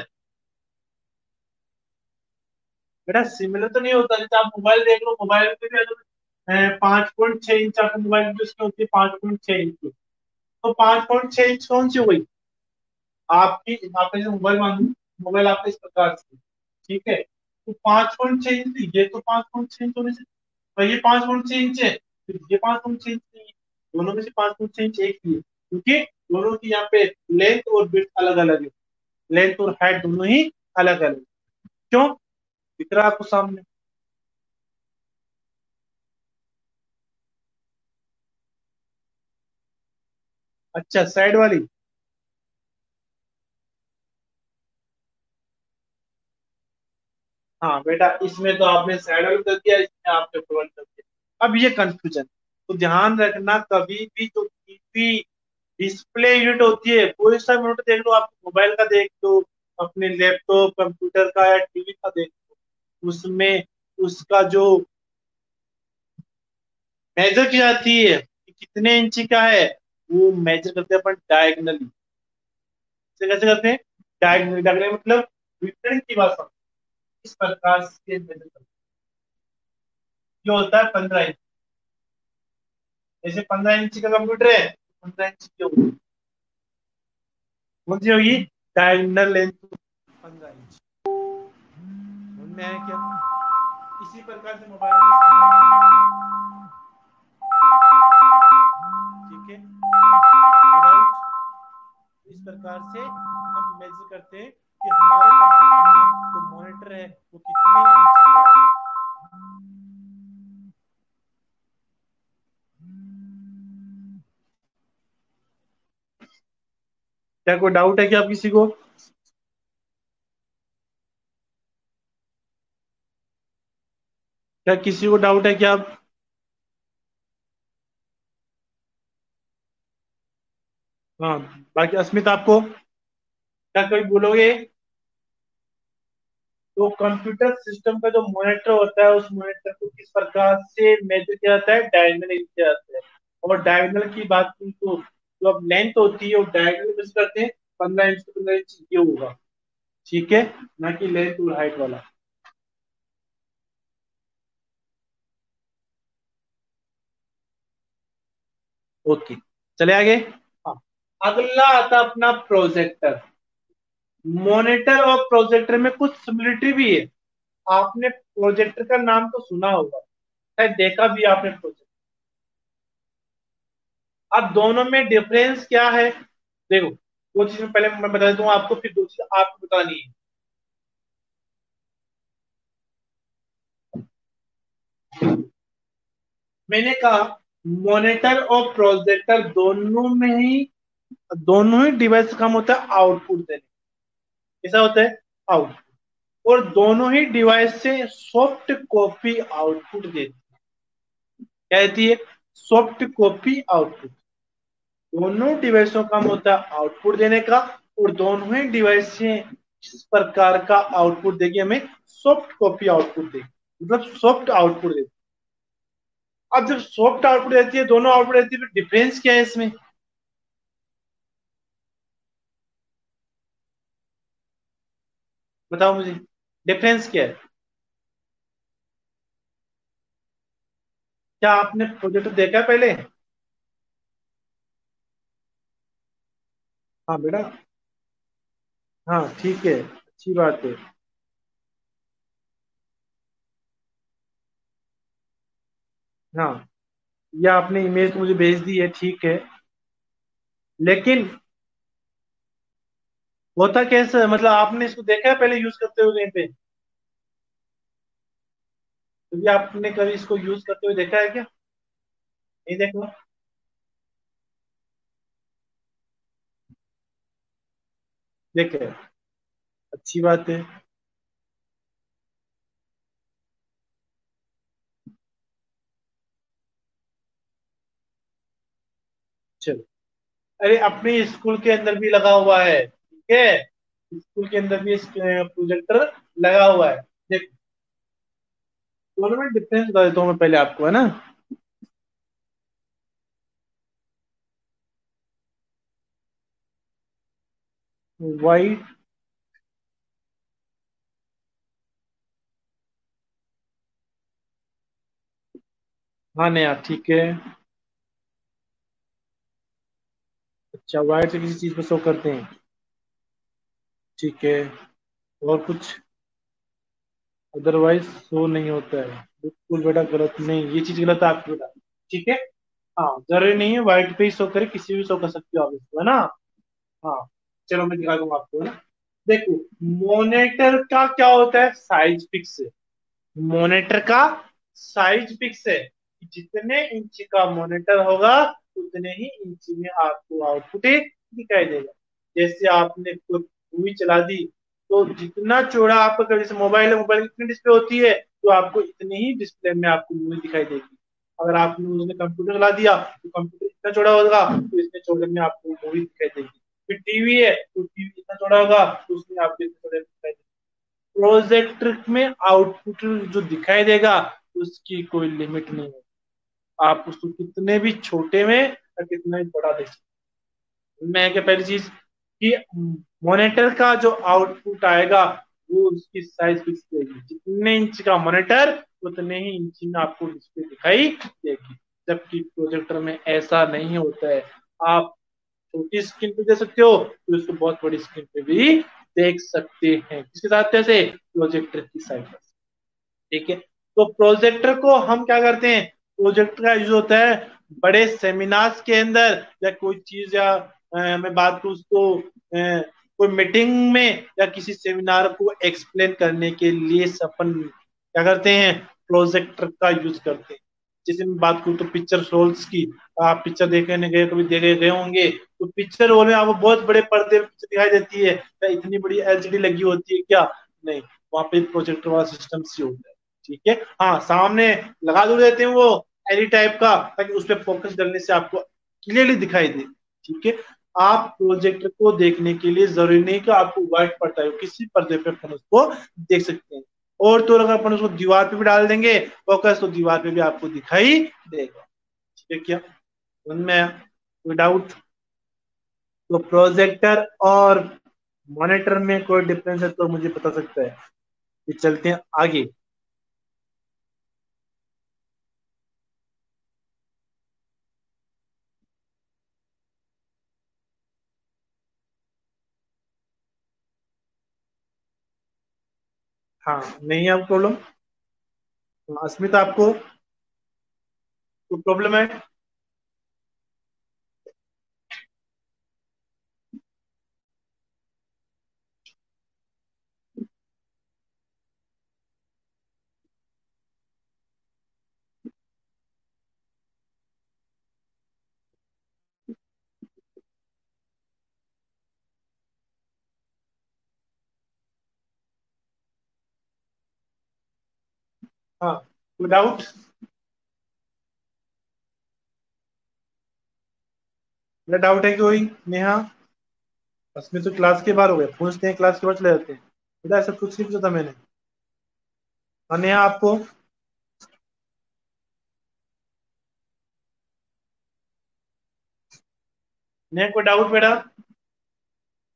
बेटा सिमिलर तो नहीं होता। जैसे आप मोबाइल देख लो, मोबाइल में भी अगर 5.6 इंच आपका मोबाइल की उसकी होती है 5.6 इंच। तो 5.6 इंच कौन सी हो गई? आपकी आपने जो मोबाइल मांगी, मोबाइल आपका इस प्रकार से, ठीक है, तो 5.6 इंच थी, ये तो 5.6 इंच होने से, और ये 5.6 इंच है, तो ये 5.6 इंच नहीं है। दोनों में से 5.6 इंच एक ही है, क्योंकि दोनों की यहाँ पे लेंथ और विड्थ अलग अलग है। लेंथ और हाइट दोनों ही अलग अलग। क्यों? दिख रहा है आपको सामने? अच्छा साइड वाली। हाँ बेटा, इसमें तो आपने साइड वाली कर दिया, इसमें आपने फ्रंट कर दिया। अब ये कंफ्यूजन, तो ध्यान रखना कभी भी जो टीवी डिस्प्ले यूनिट होती है, कोई सा यूनिट देख लो, आप मोबाइल का देख लो, अपने लैपटॉप कंप्यूटर का या टीवी का देख लो, उसमें उसका जो मेजर की जाती है कि कितने इंची का है, वो मेजर करते हैं अपन डायगनली। कैसे करते हैं? डायगनली। डायगनली मतलब वितरण की भाषा में। इस प्रकार से मेजर करते हैं। जो होता है 15 इंच। जैसे 15 इंच का कंप्यूटर है, 15 इंच की होगी, कौन सी होगी? Diagonal length 15 inch. समझ में आया क्या? इसी प्रकार से मोबाइल में, ठीक है, इस प्रकार से हम मेजर करते हैं कि हमारे कंप्यूटर में जो मॉनिटर है वो कितने इंच का है। क्या कोई डाउट है क्या आप किसी को? क्या किसी को डाउट है क्या आप? हाँ। बाकी अस्मित आपको क्या कोई बोलोगे? तो कंप्यूटर सिस्टम का जो मॉनिटर होता है, उस मॉनिटर को किस प्रकार से मेजर किया जाता है? डायगनल किया जाता है। और डायगनल की बात की तो जो अब लेंथ होती है वो डायगनल मेजर करते हैं। 15 इंच तो 15 इंच ये होगा, ठीक है, ना कि लेंथ और हाइट वाला। ओके, चले आगे। हाँ, अगला आता अपना प्रोजेक्टर। मॉनिटर और प्रोजेक्टर में कुछ सिमिलरिटी भी है। आपने प्रोजेक्टर का नाम तो सुना होगा, शायद देखा भी आपने प्रोजेक्टर। अब दोनों में डिफरेंस क्या है? देखो, दो चीज में पहले मैं बता देता हूँ आपको, फिर दो चीज आपको बतानी है। मैंने कहा मॉनिटर और प्रोजेक्टर दोनों ही डिवाइस का काम होता है आउटपुट देने। कैसा होता है? आउट। और दोनों ही डिवाइस से सॉफ्ट कॉपी आउटपुट देती है। क्या देती है? Soft copy output. दोनों डिवाइसों का काम होता है आउटपुट देने का, और दोनों ही डिवाइसें इस प्रकार का आउटपुट देगी हमें, सॉफ्ट कॉपी आउटपुट देगी, मतलब सॉफ्ट आउटपुट देगी। अब जब सॉफ्ट आउटपुट देती है, दोनों आउटपुट देती है, तो डिफरेंस क्या है इसमें? बताओ मुझे, डिफरेंस क्या है? क्या आपने प्रोजेक्ट देखा है पहले? हाँ बेटा। हाँ ठीक है, अच्छी बात है। हाँ, ये आपने इमेज तो मुझे भेज दी है, ठीक है। लेकिन होता कैसे है? मतलब आपने इसको देखा है पहले यूज करते हुए कहीं पे? कभी आपने कभी इसको यूज करते हुए देखा है क्या? नहीं देखा? देखे, अच्छी बात है। चलो, अरे अपने स्कूल के अंदर भी लगा हुआ है, ठीक है। स्कूल के अंदर भी प्रोजेक्टर लगा हुआ है। देखो, दोनों में डिफरेंस बता देता हूँ मैं पहले आपको, है ना। वाइट। हाँ नया, ठीक है। अच्छा, वाइट से किसी चीज को शो करते हैं, ठीक है। और कुछ? अदरवाइज शो नहीं होता है, बिल्कुल बेटा गलत नहीं, ये चीज गलत है आपकी बेटा। ठीक है। हाँ, जरूरी नहीं है व्हाइट पे ही शो करे, किसी भी शो कर सकते हो आप इसको, है ना। हाँ, चलो मैं दिखा दूंगा आपको, है ना। देखो, मॉनिटर का क्या होता है? साइज फिक्स है। मॉनिटर का साइज फिक्स है कि जितने इंच का मॉनिटर होगा, उतने ही इंच में आपको आउटपुट दिखाई देगा। जैसे आपने कोई मूवी चला दी, तो जितना चौड़ा आपका, जैसे मोबाइल है, मोबाइल की कितनी डिस्प्ले होती है, तो आपको इतनी ही डिस्प्ले में आपको मूवी दिखाई देगी। अगर आपने उसने कंप्यूटर चला दिया, तो कंप्यूटर इतना चौड़ा होगा, तो इतने चौड़े में आपको मूवी दिखाई देगी। फिर टीवी है, तो टीवी इतना चौड़ा होगा, तो उसमें आपको इतने चौड़े में दिखाई देगी। प्रोजेक्टर में आउटपुट जो दिखाई देगा, उसकी कोई लिमिट नहीं है। आप उसको कितने भी छोटे में या कितना भी बड़ा देख सकते हैं। मैं क्या, पहली चीज कि मॉनिटर का जो आउटपुट आएगा, वो उसकी साइज फिक्स देगी। जितने इंच का मॉनिटर, उतने ही इंच में आपको डिस्प्ले दिखाई देगी। जबकि प्रोजेक्टर में ऐसा नहीं होता है। आप छोटी स्क्रीन पे दे सकते हो, तो इसको बहुत बड़ी स्क्रीन पे भी देख सकते हैं। किसके साथ? कैसे? प्रोजेक्टर की साइड पर। ठीक है। तो प्रोजेक्टर को हम क्या करते हैं? प्रोजेक्टर का यूज होता है बड़े सेमिनार्स के अंदर, या कोई चीज, या मैं बात करूँ उसको, कोई मीटिंग में या किसी सेमिनार को एक्सप्लेन करने के लिए अपन क्या करते हैं? प्रोजेक्टर का यूज करते हैं। जैसे मैं बात करूँ तो पिक्चर रोल्स की, आप पिक्चर देखने गए, कभी देखे गए होंगे, तो पिक्चर रोल में आपको बहुत बड़े पर्दे पे पिक्चर दिखाई देती है, या इतनी बड़ी एलसीडी लगी होती है क्या? नहीं, वहां पे प्रोजेक्टर वाला सिस्टम सी होता है। ठीक है। हाँ, सामने लगा दो देते हैं वो एल टाइप का, ताकि उस पर फोकस डालने से आपको क्लियरली दिखाई दे। ठीक है। आप प्रोजेक्टर को देखने के लिए जरूरी नहीं कि आपको व्हाइट पड़ता है, किसी पर्दे पे अपन उसको देख सकते हैं। और तो अगर अपन उसको दीवार पे भी डाल देंगे फोकस, तो दीवार पे भी आपको दिखाई देगा। ठीक है क्या? समझ में आया? कोई डाउट? तो प्रोजेक्टर और मॉनिटर में कोई डिफरेंस है तो मुझे बता सकता है। ये चलते हैं आगे। हाँ, नहीं है आपको प्रॉब्लम? अस्मिता, आपको कोई प्रॉब्लम है? हाँ, कोई डाउट? मेरा डाउट है कि कोई नेहा, उसमें तो क्लास के बाहर हो गए, पूछते हैं क्लास के बाद चले जाते हैं। बेटा ऐसा कुछ नहीं पूछा था मैंने। और नेहा आपको, नेहा कोई डाउट बेटा?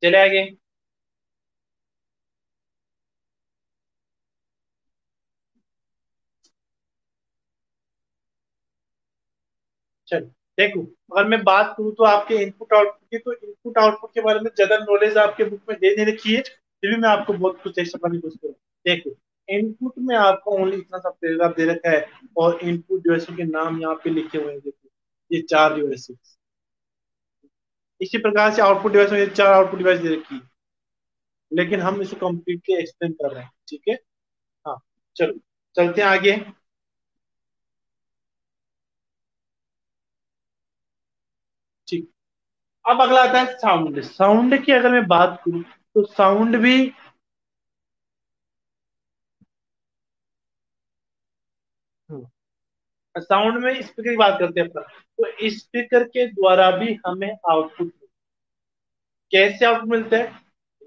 चले आगे। चल देखो, अगर मैं बात करूँ तो आपके इनपुट आउटपुट की, तो इनपुट आउटपुट के बारे में ज्यादा नॉलेज आपके बुक में दे नहीं रखी है, फिर भी मैं आपको बहुत कुछ एक्स्ट्रा करने की कोशिश करूँ। देखो, इनपुट में आपको ओनली इतना सा पैराग्राफ दे रखा है, और इनपुट डिवाइसों के नाम यहाँ पे लिखे हुए हैं। देखो, ये चार डिवाइस, इसी प्रकार से आउटपुट डिवाइस में ये चार आउटपुट डिवाइस दे रखी है, लेकिन हम इसको कंप्लीटली एक्सप्लेन कर रहे हैं। ठीक है। हाँ, चलो चलते हैं आगे। ठीक। अब अगला आता है साउंड। साउंड की अगर मैं बात करूं तो साउंड भी, साउंड में स्पीकर की बात करते हैं अपना, तो स्पीकर के द्वारा भी हमें आउटपुट, कैसे आउटपुट मिलता है?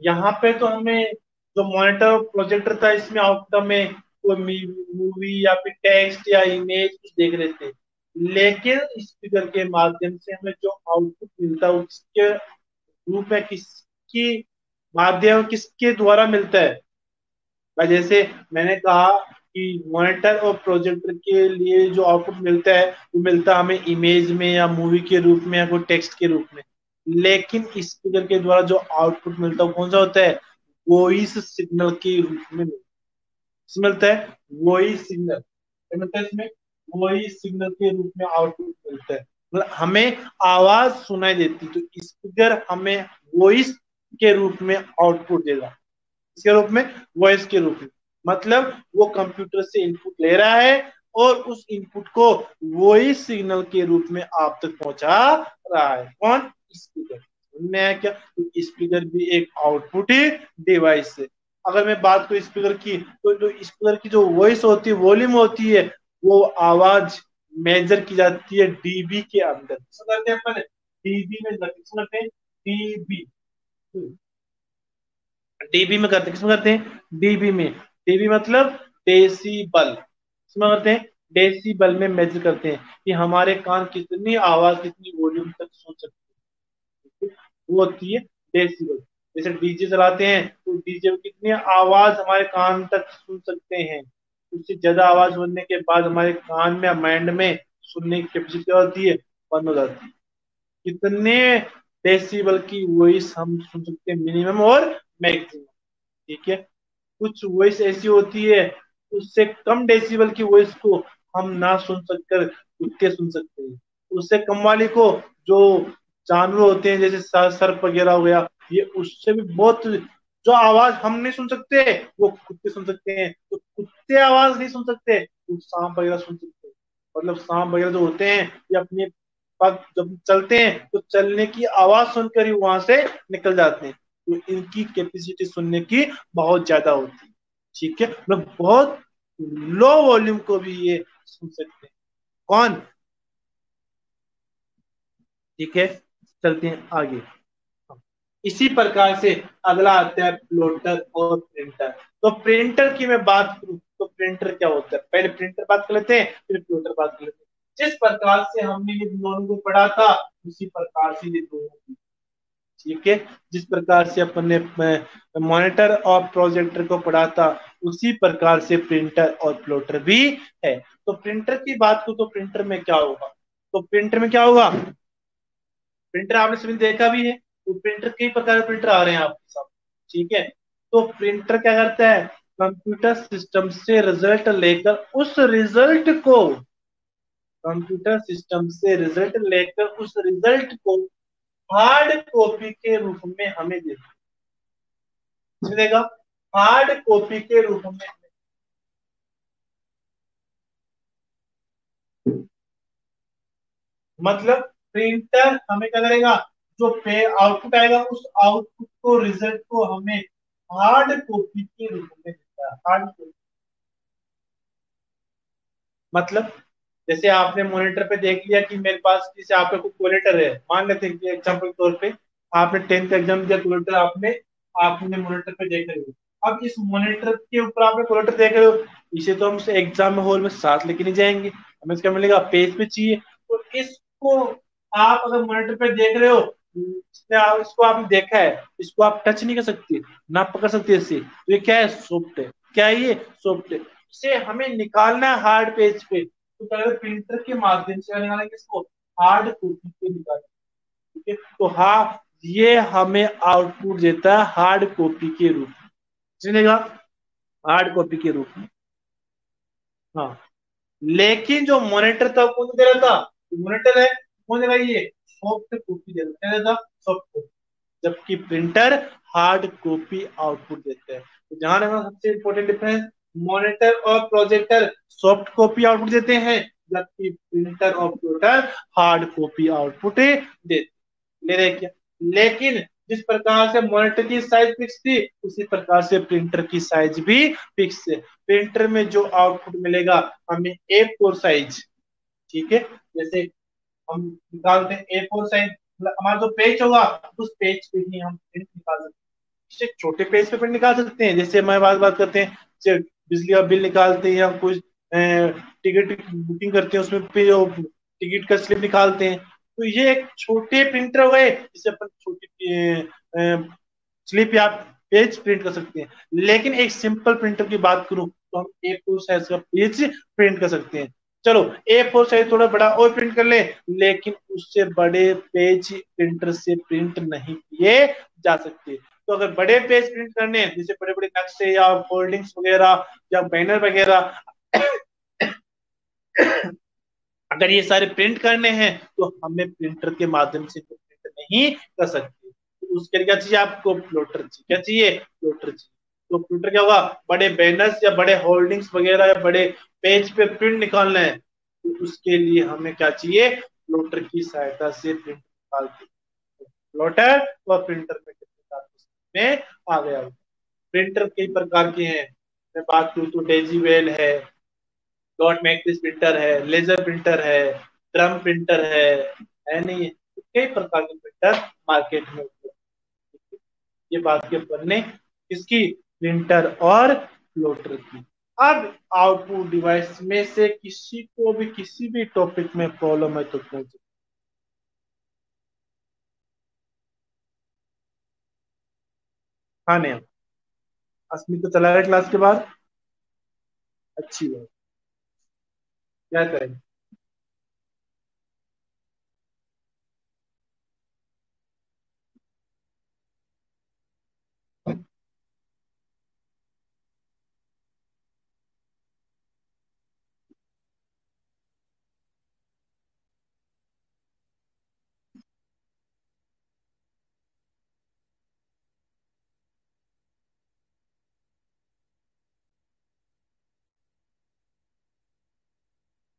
यहाँ पे तो हमें जो मॉनिटर प्रोजेक्टर था, इसमें आउटपुट में कोई मूवी या फिर टेक्स्ट या इमेज कुछ देख रहे थे, लेकिन स्पीकर के माध्यम से हमें जो आउटपुट मिलता है उसके रूप में किसकी माध्यम, किसके द्वारा मिलता है? भाई जैसे मैंने कहा कि मॉनिटर और प्रोजेक्टर के लिए जो आउटपुट मिलता है वो मिलता है हमें इमेज में या मूवी के रूप में या कोई टेक्स्ट के रूप में, लेकिन स्पीकर के द्वारा जो आउटपुट मिलता है वो कौन सा होता है? वॉइस सिग्नल के रूप में मिलता है। वॉइस सिग्नल क्या मिलता है इसमें? वॉइस सिग्नल के रूप में आउटपुट मिलता है, मतलब हमें आवाज सुनाई देती, तो स्पीकर हमें वॉइस के रूप में आउटपुट देगा। किसके रूप में? वॉइस के रूप में। मतलब वो कंप्यूटर से इनपुट ले रहा है और उस इनपुट को वॉइस सिग्नल के रूप में आप तक पहुंचा रहा है। कौन? स्पीकर। मैं क्या, स्पीकर भी एक आउटपुट ही डिवाइस है। अगर मैं बात करूं स्पीकर की, तो जो स्पीकर की जो वॉइस होती है, वॉल्यूम होती है, वो आवाज मेजर की जाती है डीबी के अंदर। किसमें करते हैं अपन? डीबी में करते हैं। डीबी, डीबी में करते हैं। किसमें करते हैं? डीबी में। डीबी मतलब डेसिबल। किसमें करते हैं? डेसिबल में मेजर करते हैं कि हमारे कान कितनी आवाज, कितनी वॉल्यूम तक सुन सकते हैं। वो होती है डेसिबल। जैसे डीजे चलाते हैं तो डीजे में कितनी आवाज हमारे कान तक सुन सकते हैं, उससे ज्यादा आवाज सुनने के बाद हमारे कान में, माइंड में सुनने की कैपेसिटी क्या होती है? बंद हो जाती है। कितने डेसिबल की वॉइस हम सुन सकते हैं, मिनिमम और मैक्सिमम। ठीक है। कुछ वॉइस ऐसी होती है, उससे कम डेसिबल की वॉइस को हम ना सुन सककर कुत्ते सुन सकते हैं। उससे कम वाली को जो जानवर होते हैं, जैसे सर्प वगैरह हो गया, ये उससे भी बहुत, जो आवाज हम नहीं सुन सकते वो कुत्ते सुन सकते हैं। तो कुत्ते आवाज नहीं सुन सकते, वो सांप वगैरह सुन सकते हैं। मतलब सांप वगैरह जो होते हैं, ये अपने पास जब चलते हैं तो चलने की आवाज सुनकर ही वहां से निकल जाते हैं। तो इनकी कैपेसिटी सुनने की बहुत ज्यादा होती है। ठीक है, मतलब बहुत लो वॉल्यूम को भी ये सुन सकते हैं। कौन? ठीक है, चलते हैं आगे। इसी प्रकार से अगला आता है प्लॉटर और प्रिंटर। तो प्रिंटर की मैं बात करूं तो प्रिंटर क्या होता है, पहले प्रिंटर बात कर लेते हैं, फिर प्लॉटर बात कर लेते हैं। जिस प्रकार से हमने ये दोनों को पढ़ा था, उसी प्रकार से ये दोनों को, ठीक है, जिस प्रकार से अपन ने मॉनिटर और प्रोजेक्टर को पढ़ा था, उसी प्रकार से प्रिंटर और प्लॉटर भी है। तो प्रिंटर की बात करूं तो प्रिंटर में क्या होगा? तो प्रिंटर में क्या होगा? प्रिंटर आपने सभी देखा भी है, तो प्रिंटर कई प्रकार के प्रिंटर आ रहे हैं आपके साथ। ठीक है। तो प्रिंटर क्या करता है? कंप्यूटर सिस्टम से रिजल्ट लेकर उस रिजल्ट को, कंप्यूटर सिस्टम से रिजल्ट लेकर उस रिजल्ट को हार्ड कॉपी के रूप में हमें देगा। हार्ड कॉपी के रूप में। मतलब प्रिंटर हमें क्या करेगा? जो पे आउटपुट आएगा, उस आउटपुट को, रिजल्ट को हमें हार्ड कॉपी के रूप में देता है। हार्ड कॉपी मतलब जैसे आपने मॉनिटर पे देख लिया कि मेरे पास, जैसे आपका कोई कोलेटर है, मान लेते हैं कि एग्जाम्पल के तौर पे आपने 10th एग्जाम दिया, कोलेटर आपने आपने मॉनिटर पे देख रहे हो। अब इस मॉनिटर के ऊपर आपने कोलेटर देख रहे हो, इसे तो हम एग्जाम हॉल में साथ लेके नहीं जाएंगे, हमें इसका मिलेगा पेज पे चाहिए। तो इसको आप अगर मॉनिटर पे देख रहे हो, इसको आपने देखा है, इसको आप टच नहीं कर सकते, ना पकड़ सकते इससे, तो ये क्या है, सॉफ्ट है। क्या है ये, सॉफ्ट है। इसे हमें निकालना है हार्ड पेज पे, तो पहले प्रिंटर के माध्यम से निकालेंगे इसको, हार्ड कॉपी पे निकालेंगे। ठीक है, तो हाँ, ये हमें आउटपुट देता है हार्ड कॉपी के रूप में, चलेगा, हार्ड कॉपी के रूप में। हाँ, लेकिन जो मॉनिटर था वो कौन दे रहा था, मॉनिटर है, कौन दे रहा है, ये सॉफ्ट कॉपी दे रहा था, क्या देता, सॉफ्ट कॉपी। जबकि प्रिंटर हार्ड कॉपी आउटपुट देते हैं। तो ध्यान रखना सबसे इंपॉर्टेंट डिफरेंस, मॉनिटर और प्रोजेक्टर सॉफ्ट कॉपी आउटपुट देते हैं, जबकि प्रिंटर और प्रोजेक्टर हार्ड कॉपी आउटपुट देते, ले रहे क्या। लेकिन जिस प्रकार से मॉनिटर की साइज फिक्स थी, उसी प्रकार से प्रिंटर की साइज भी फिक्स है। प्रिंटर में जो आउटपुट मिलेगा हमें A4 साइज, ठीक है, जैसे हम निकालते हैं A4 साइज, मतलब हमारा जो पेज होगा उस पेज पे ही हम प्रिंट निकाल सकते हैं। इससे छोटे पेज पे प्रिंट निकाल सकते हैं, जैसे हमारे बात बात करते हैं, जैसे बिजली का बिल निकालते हैं या कुछ टिकट बुकिंग करते हैं, उसमें पे जो टिकट का स्लिप निकालते हैं, तो ये एक छोटे प्रिंटर हो गए, जिससे अपन छोटी स्लिप या पेज प्रिंट कर सकते हैं। लेकिन एक सिंपल प्रिंटर की बात करूं तो हम A4 साइज का पेज प्रिंट कर सकते हैं। चलो, A4 साइज थोड़ा बड़ा और प्रिंट कर ले, लेकिन उससे बड़े पेज प्रिंटर से प्रिंट नहीं किए जा सकते। तो अगर बड़े पेज प्रिंट करने हैं, जैसे बड़े बड़े नक्शे या फोल्डिंग्स वगैरह या बैनर वगैरह, अगर ये सारे प्रिंट करने हैं तो हमें प्रिंटर के माध्यम से प्रिंट नहीं कर सकते। तो उसके लिए क्या चाहिए आपको, प्लॉटर चाहिए। क्या चाहिए, प्लॉटर चाहिए। तो प्लॉटर क्या होगा, बड़े बैनर्स या बड़े होल्डिंग्स वगैरह या बड़े पेज पे प्रिंट निकालना है, तो उसके लिए हमें क्या चाहिए, प्लॉटर की सहायता से प्रिंट निकालते हैं। प्लॉटर और प्रिंटर में आ गया। प्रिंटर कई प्रकार के हैं, मैं बात करूँ तो डेजीवेल डॉट मैट्रिक्स प्रिंटर है, लेजर प्रिंटर है, ड्रम प्रिंटर है नहीं, कई प्रकार के प्रिंटर मार्केट में उपलब्ध है। ये बात के बनने किसकी, प्रिंटर और प्लॉटर की। अब आउटपुट डिवाइस में से किसी को भी किसी भी टॉपिक में प्रॉब्लम है तो पूछ। हाँ नहीं, अस्मिता तो चला गया क्लास के बाद, अच्छी बात, क्या करें।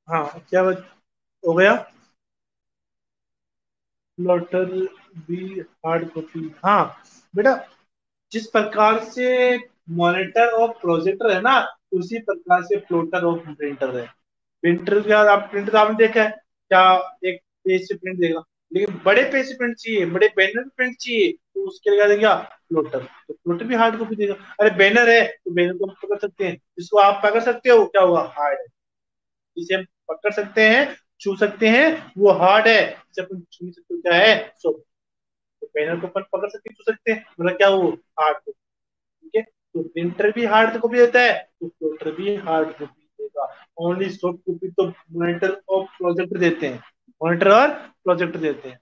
हाँ, क्या बात हो गया, प्लॉटर भी हार्ड कॉपी, हाँ बेटा, जिस प्रकार से मॉनिटर और प्रोजेक्टर है ना, उसी प्रकार से प्लॉटर और प्रिंटर है। प्रिंटर का आप प्रिंटर आपने देखा है क्या, एक पेज से प्रिंट देगा, लेकिन बड़े पेज से प्रिंट चाहिए, बड़े बैनर पे प्रिंट चाहिए, तो उसके लिए क्या देगा, प्लॉटर। तो प्लॉटर भी हार्ड कॉपी देगा। अरे बैनर है तो बैनर को हम पकड़ सकते हैं, जिसको आप पकड़ सकते हो क्या होगा, हार्ड है। जिसे हम पकड़ सकते हैं, छू सकते हैं, वो हार्ड है, जिसे अपन छू नहीं सकते क्या है, सो। तो बैनर को अपन पकड़ सकते छू सकते हैं, मतलब क्या वो हार्ड। ठीक है, तो प्रिंटर भी हार्ड कॉपी देता है, तो प्लॉटर भी हार्ड कॉपी देगा। ओनली सॉफ्ट कॉपी तो मॉनिटर और प्रोजेक्टर देते हैं, मॉनिटर और प्रोजेक्टर देते हैं।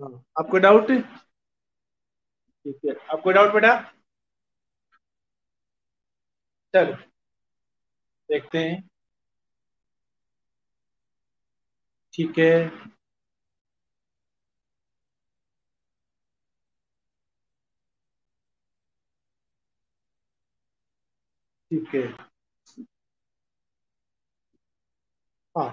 हाँ, आपको डाउट, ठीक है, आपको डाउट बेटा, चलो देखते हैं। ठीक है, ठीक है, हाँ,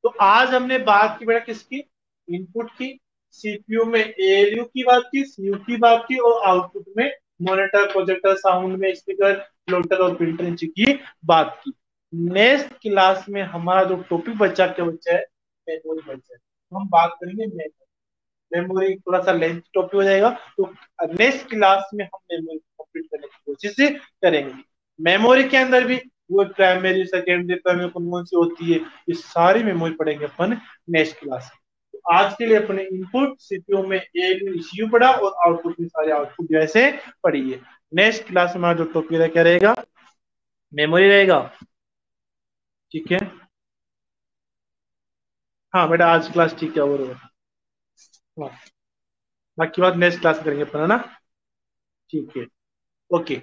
तो आज हमने बात की बेटा किसकी, इनपुट की, सीपीयू में एएलयू की बात की, सीयू की बात की, और आउटपुट में मॉनिटर, प्रोजेक्टर, साउंड में स्पीकर, फ्लोटर और प्रिंटर, इन चीज की बात की। नेक्स्ट क्लास में हमारा जो टॉपिक बच्चा है मेमोरी बच्चा है, तो हम बात करेंगे मेमोरी। मेमोरी थोड़ा सा लेंथ टॉपिक हो जाएगा, तो नेक्स्ट क्लास में हम मेमोरी कंप्लीट करने की कोशिश करेंगे। मेमोरी के अंदर भी वो प्राइमरी, सेकेंडरी, प्राइमरी कौन कौन सी होती है, ये सारी मेमोरी पढ़ेंगे अपन नेक्स्ट क्लास में। तो आज के लिए अपने इनपुट सीपीयू में एक ईसीयू पढ़ा और आउटपुट में सारे आउटपुट जैसे पढ़ी है। नेक्स्ट क्लास में हमारा जो टॉपिक क्या रहेगा, मेमोरी रहेगा। ठीक है। हाँ बेटा, आज क्लास ठीक है, बरोबर। हाँ, बाकी बात नेक्स्ट क्लास में करेंगे अपन, है ना। ठीक है। ओके।